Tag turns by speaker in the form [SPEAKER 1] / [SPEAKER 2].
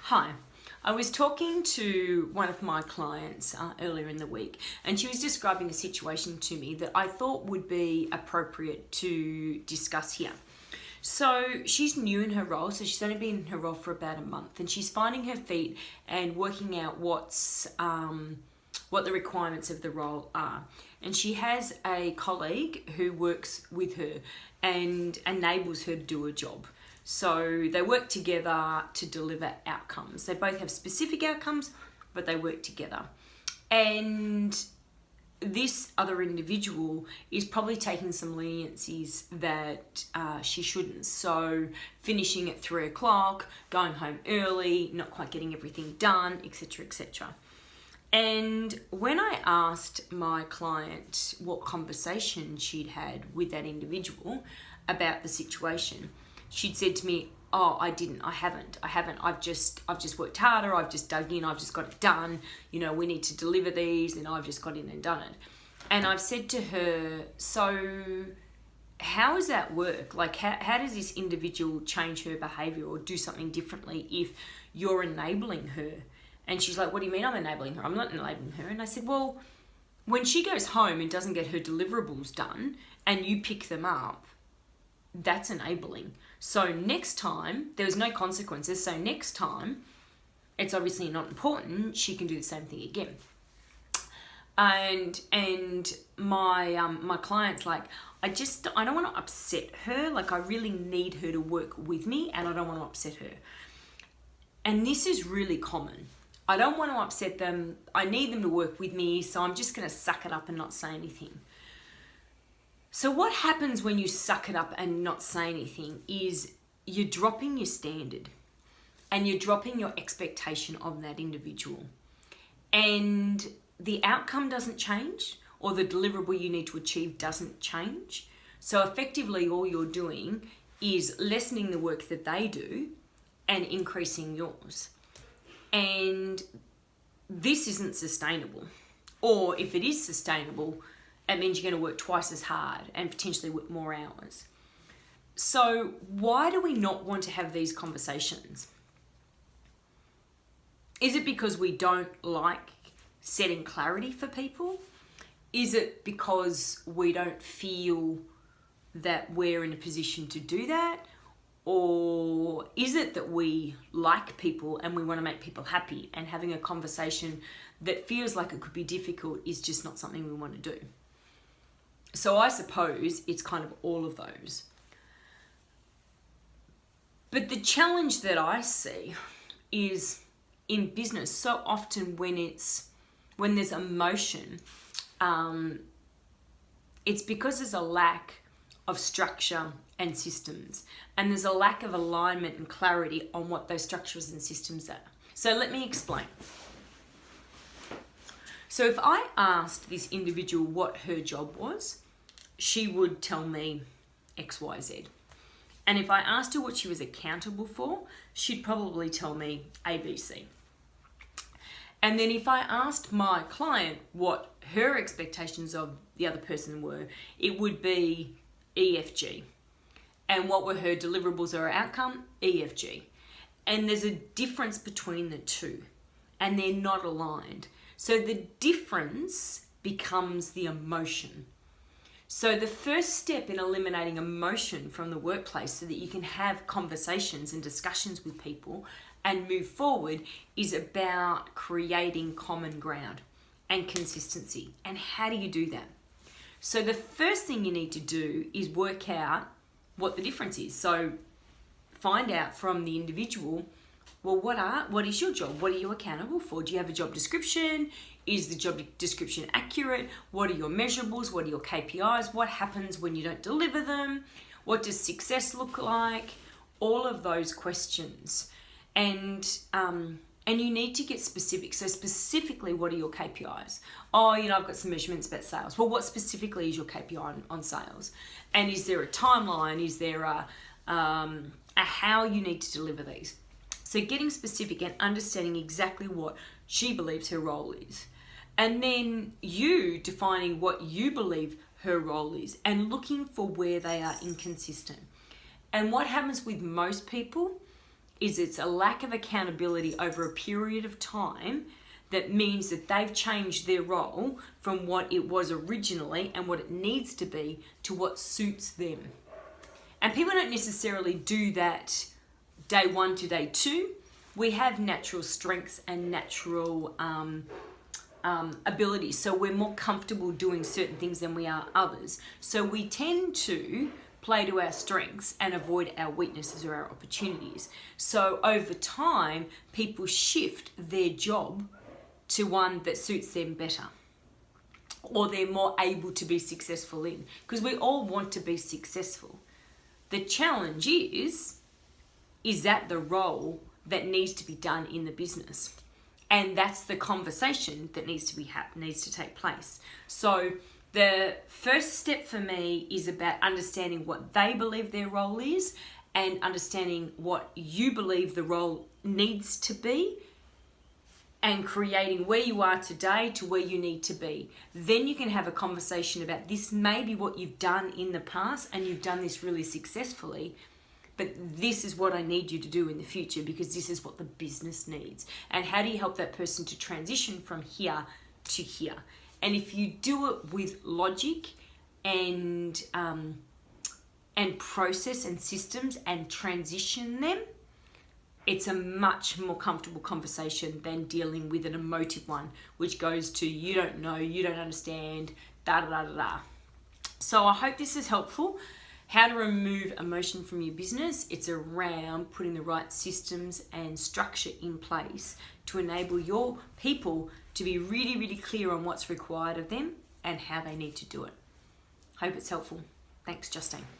[SPEAKER 1] Hi, I was talking to one of my clients earlier in the week, and she was describing a situation to me that I thought would be appropriate to discuss here. So she's new in her role, so she's only been in her role for about a month, and she's finding her feet and working out what the requirements of the role are. And she has a colleague who works with her and enables her to do a job. So they work together to deliver outcomes. They both have specific outcomes, but they work together. And this other individual is probably taking some leniencies that she shouldn't. So finishing at 3 o'clock, going home early, not quite getting everything done, etc., etc. And when I asked my client what conversation she'd had with that individual about the situation, she'd said to me, "Oh, I haven't. I've just worked harder. I've just dug in. I've just got it done. You know, we need to deliver these, and I've just got in and done it." And I've said to her, "So how does that work? Like, how does this individual change her behavior or do something differently if you're enabling her?" And she's like, "What do you mean I'm enabling her? I'm not enabling her." And I said, "Well, when she goes home and doesn't get her deliverables done and you pick them up, that's enabling. So next time, there was no consequences. So next time, it's obviously not important. She can do the same thing again." And my client's like, I don't want to upset her. Like, I really need her to work with me, and I don't want to upset her. And this is really common. I don't want to upset them. I need them to work with me, so I'm just going to suck it up and not say anything. So what happens when you suck it up and not say anything is you're dropping your standard and you're dropping your expectation of that individual. And the outcome doesn't change, or the deliverable you need to achieve doesn't change. So effectively all you're doing is lessening the work that they do and increasing yours. And this isn't sustainable. Or if it is sustainable, it means you're going to work twice as hard and potentially work more hours. So why do we not want to have these conversations? Is it because we don't like setting clarity for people? Is it because we don't feel that we're in a position to do that? Or is it that we like people and we want to make people happy, and having a conversation that feels like it could be difficult is just not something we want to do? So I suppose it's kind of all of those. But the challenge that I see is in business, so often when there's emotion, it's because there's a lack of structure and systems, and there's a lack of alignment and clarity on what those structures and systems are. So let me explain. So if I asked this individual what her job was, she would tell me X, Y, Z. And if I asked her what she was accountable for, she'd probably tell me A, B, C. And then if I asked my client what her expectations of the other person were, it would be E, F, G. And what were her deliverables or outcome? E, F, G. And there's a difference between the two, and they're not aligned. So the difference becomes the emotion. So the first step in eliminating emotion from the workplace so that you can have conversations and discussions with people and move forward is about creating common ground and consistency. And how do you do that? So the first thing you need to do is work out what the difference is. So find out from the individual, well, what is your job? What are you accountable for? Do you have a job description? Is the job description accurate? What are your measurables? What are your KPIs? What happens when you don't deliver them? What does success look like? All of those questions. And you need to get specific. So specifically, what are your KPIs? Oh, I've got some measurements about sales. Well, what specifically is your KPI on sales? And is there a timeline? Is there a how you need to deliver these? So getting specific and understanding exactly what she believes her role is. And then you defining what you believe her role is and looking for where they are inconsistent. And what happens with most people is it's a lack of accountability over a period of time that means that they've changed their role from what it was originally and what it needs to be to what suits them. And people don't necessarily do that day 1 to day 2. We have natural strengths and natural abilities. So we're more comfortable doing certain things than we are others. So we tend to play to our strengths and avoid our weaknesses or our opportunities. So over time, people shift their job to one that suits them better, or they're more able to be successful in, because we all want to be successful. The challenge is that the role that needs to be done in the business? And that's the conversation that needs to take place. So the first step for me is about understanding what they believe their role is and understanding what you believe the role needs to be, and creating where you are today to where you need to be. Then you can have a conversation about this may be what you've done in the past and you've done this really successfully, but this is what I need you to do in the future because this is what the business needs. And how do you help that person to transition from here to here? And if you do it with logic and process and systems and transition them, it's a much more comfortable conversation than dealing with an emotive one, which goes to you don't know, you don't understand, da da da da da. So I hope this is helpful. How to remove emotion from your business. It's around putting the right systems and structure in place to enable your people to be really, really clear on what's required of them and how they need to do it. Hope it's helpful. Thanks, Justine.